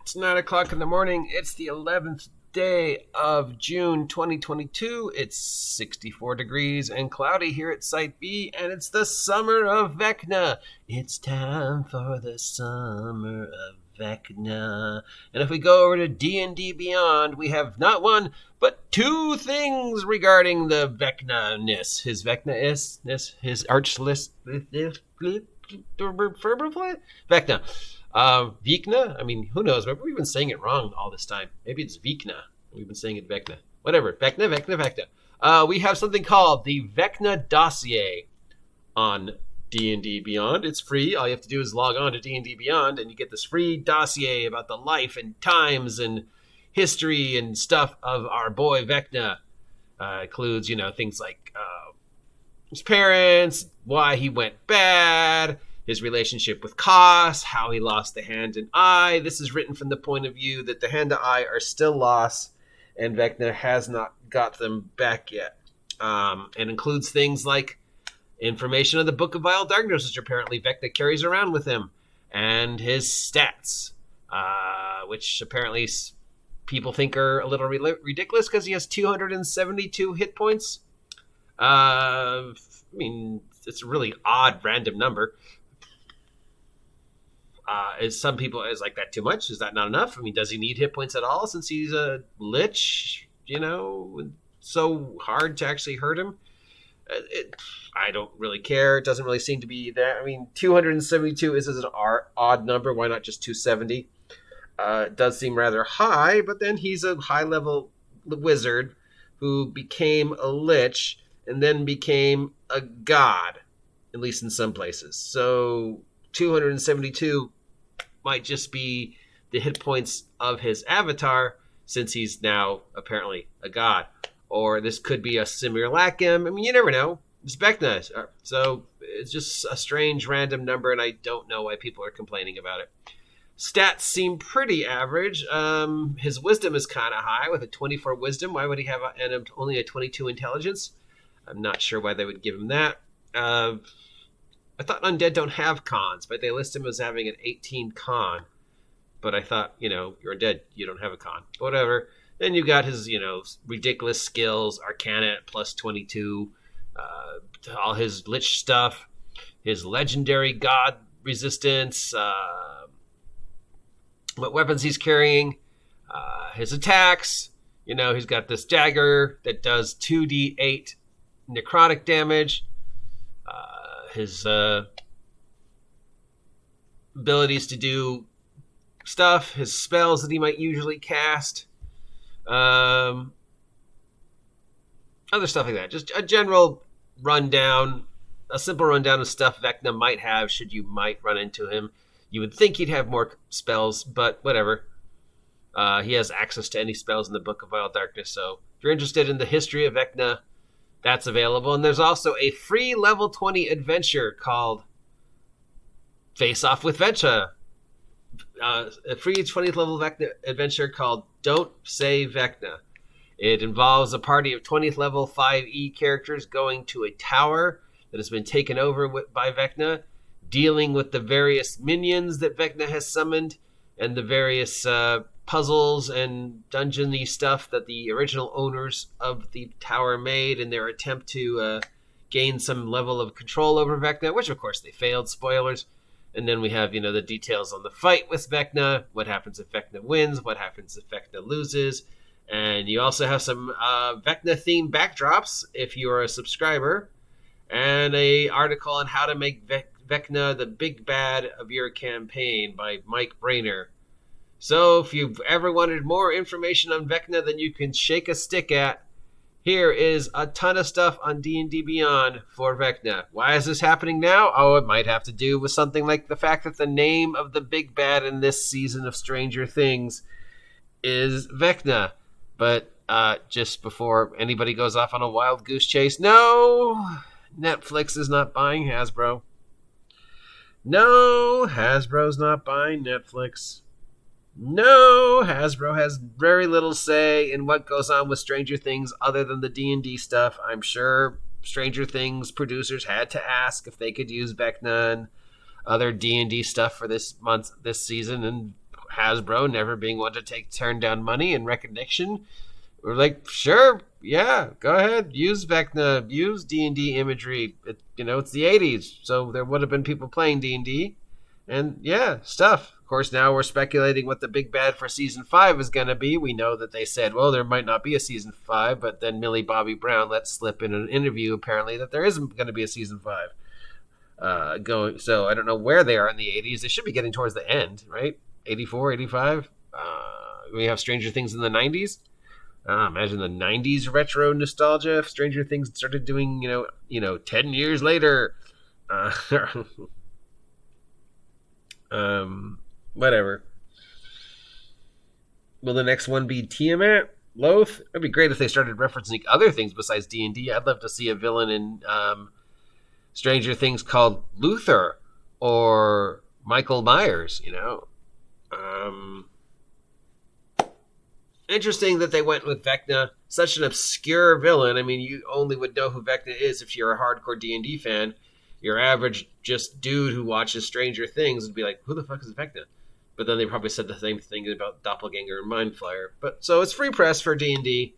It's 9 o'clock in the morning. It's the 11th day of June 2022. It's 64 degrees and cloudy here at Site B, and it's the summer of Vecna. It's time for the summer of Vecna. And if we go over to D&D Beyond, we have not one, but two things regarding the Vecna-ness. His Vecna-ness, his arch-list... Vecna. Vecna? I mean, who knows? Maybe we've been saying it wrong all this time. Maybe it's Vecna. We've been saying it Vecna. Whatever. Vecna. We have something called the Vecna Dossier on D&D Beyond. It's free. All you have to do is log on to D&D Beyond, and you get this free dossier about the life and times and history and stuff of our boy Vecna. Includes, things like his parents, why he went bad, his relationship with Kos, how he lost the hand and eye. This is written from the point of view that the hand and eye are still lost, and Vecna has not got them back yet. And includes things like information on the Book of Vile Darkness, which apparently Vecna carries around with him, and his stats, which apparently people think are a little ridiculous because he has 272 hit points. I mean, it's a really odd random number. Is some people is like that too much? Is that not enough? I mean, does he need hit points at all since he's a lich? So hard to actually hurt him. I don't really care. It doesn't really seem to be that. I mean, 272 is an odd number. Why not just 270? It does seem rather high, but then he's a high-level wizard who became a lich and then became a god, at least in some places. So 272 might just be the hit points of his avatar, since he's now apparently a god. Or this could be a simulacrum. I mean, you never know. It's Vecna. So it's just a strange random number, and I don't know why people are complaining about it. Stats seem pretty average. His wisdom is kind of high with a 24 wisdom. Why would he have only a 22 intelligence? I'm not sure why they would give him that. I thought undead don't have cons, but they list him as having an 18 con. But I thought, you're undead, you don't have a con. Whatever. Then you got his, ridiculous skills, Arcana at plus 22, all his lich stuff, his legendary god resistance, what weapons he's carrying, his attacks. He's got this dagger that does 2d8 necrotic damage. His abilities to do stuff, his spells that he might usually cast, other stuff like that. Just a general rundown, a simple rundown of stuff Vecna might have should you might run into him. You would think he'd have more spells, but whatever. He has access to any spells in the Book of Vile Darkness, so if you're interested in the history of Vecna, that's available. And there's also a free level 20 adventure called Face Off with Vecna. A free 20th level Vecna adventure called Don't Say Vecna. It involves a party of 20th level 5e characters going to a tower that has been taken over by Vecna, dealing with the various minions that Vecna has summoned, and the various puzzles and dungeon-y stuff that the original owners of the tower made in their attempt to gain some level of control over Vecna, which of course they failed, spoilers. And then we have, the details on the fight with Vecna, what happens if Vecna wins, what happens if Vecna loses. And you also have some Vecna-themed backdrops if you are a subscriber, and an article on how to make Vecna the big bad of your campaign by Mike Brainer. So if you've ever wanted more information on Vecna than you can shake a stick at, here is a ton of stuff on D&D Beyond for Vecna. Why is this happening now? Oh, it might have to do with something like the fact that the name of the big bad in this season of Stranger Things is Vecna. But just before anybody goes off on a wild goose chase, no, Netflix is not buying Hasbro. No, Hasbro's not buying Netflix. No, Hasbro has very little say in what goes on with Stranger Things other than the D&D stuff. I'm sure Stranger Things producers had to ask if they could use Vecna and other D&D stuff for this season, and Hasbro never being one to turn down money and recognition, we're like, sure, yeah, go ahead, use Vecna, use D&D imagery. It's the 80s, so there would have been people playing D&D, and yeah, stuff. Of course, now we're speculating what the big bad for season 5 is going to be. We know that they said, well, there might not be a season 5, but then Millie Bobby Brown let slip in an interview apparently that there isn't going to be a season 5 going. So I don't know where they are in the 80s. They should be getting towards the end, right? 84, 85. We have Stranger Things in the 90s. Imagine the 90s retro nostalgia if Stranger Things started doing, 10 years later. Whatever. Will the next one be Tiamat? Loth? It'd be great if they started referencing other things besides D&D. I'd love to see a villain in Stranger Things called Luther or Michael Myers, Interesting that they went with Vecna, such an obscure villain. I mean, you only would know who Vecna is if you're a hardcore D&D fan. Your average just dude who watches Stranger Things would be like, who the fuck is Vecna? But then they probably said the same thing about Doppelganger and Mind Flayer. But so it's free press for D&D.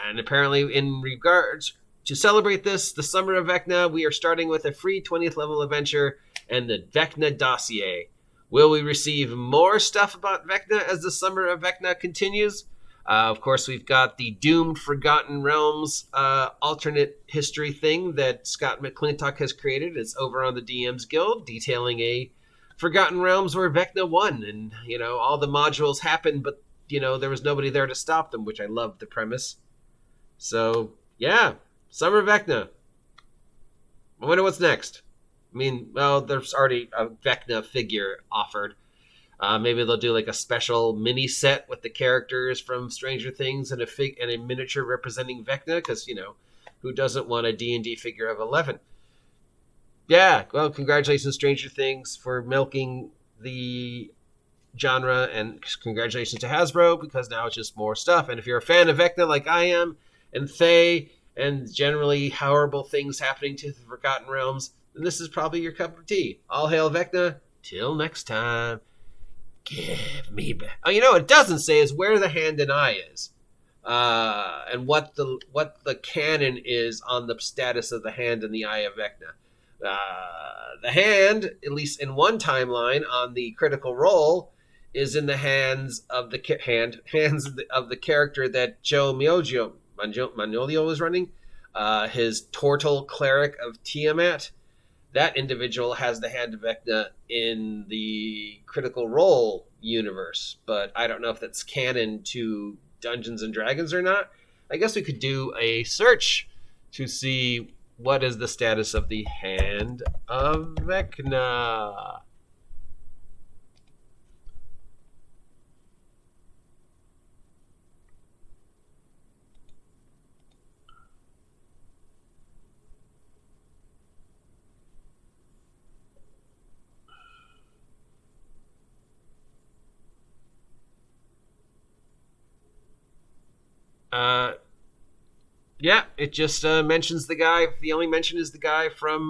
And apparently in regards to celebrate this, the Summer of Vecna, we are starting with a free 20th level adventure and the Vecna dossier. Will we receive more stuff about Vecna as the Summer of Vecna continues? Of course, we've got the Doomed Forgotten Realms alternate history thing that Scott McClintock has created. It's over on the DM's Guild, detailing a Forgotten Realms where Vecna won. And, all the modules happened, but, there was nobody there to stop them, which I love the premise. So, yeah, Summer of Vecna. I wonder what's next. I mean, well, there's already a Vecna figure offered. Maybe they'll do like a special mini set with the characters from Stranger Things and a miniature representing Vecna, because, who doesn't want a D&D figure of 11? Yeah, well, congratulations, Stranger Things, for milking the genre, and congratulations to Hasbro, because now it's just more stuff. And if you're a fan of Vecna like I am, and Fae, and generally horrible things happening to the Forgotten Realms, then this is probably your cup of tea. All hail Vecna. Till next time. Give me back. Oh, it doesn't say is where the hand and eye is, and what the canon is on the status of the hand and the eye of Vecna. The hand, at least in one timeline on the Critical Role, is in the hands of the character that Joe Manolio is running. His Tortle Cleric of Tiamat. That individual has the hand of Vecna in the Critical Role universe, but I don't know if that's canon to Dungeons and Dragons or not. I guess we could do a search to see what is the status of the hand of Vecna. Yeah, it just mentions the guy. The only mention is the guy from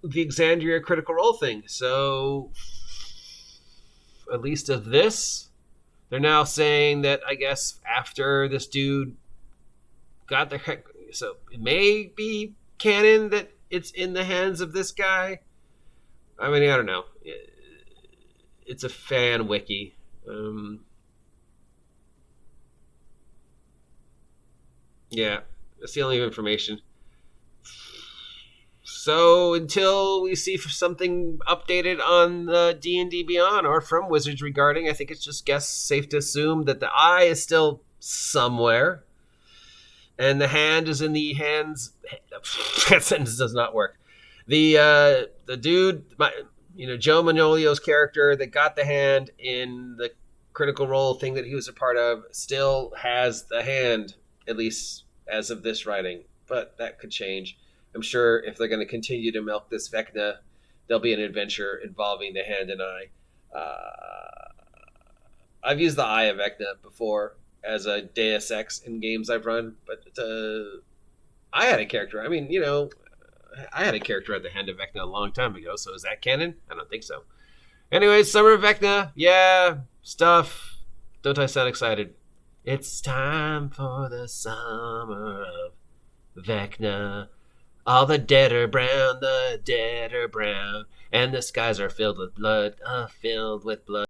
the Exandria Critical Role thing. So, at least of this, they're now saying that, I guess, after this dude got the... So, it may be canon that it's in the hands of this guy. I mean, I don't know. It's a fan wiki. Yeah, that's the only information. So until we see something updated on the D&D Beyond or from Wizards regarding, I think it's just safe to assume that the eye is still somewhere, and the hand is in the hands. That sentence does not work. The dude, Joe Manolio's character that got the hand in the Critical Role thing that he was a part of, still has the hand. At least as of this writing, but that could change. I'm sure if they're going to continue to milk this Vecna, there'll be an adventure involving the hand and eye. I've used the eye of Vecna before as a Deus Ex in games I've run, but I had a character. I mean, I had a character at the hand of Vecna a long time ago, so is that canon? I don't think so. Anyways, Summer of Vecna. Yeah, stuff. Don't I sound excited? It's time for the Summer of Vecna. All the dead are brown, and the skies are filled with blood, filled with blood.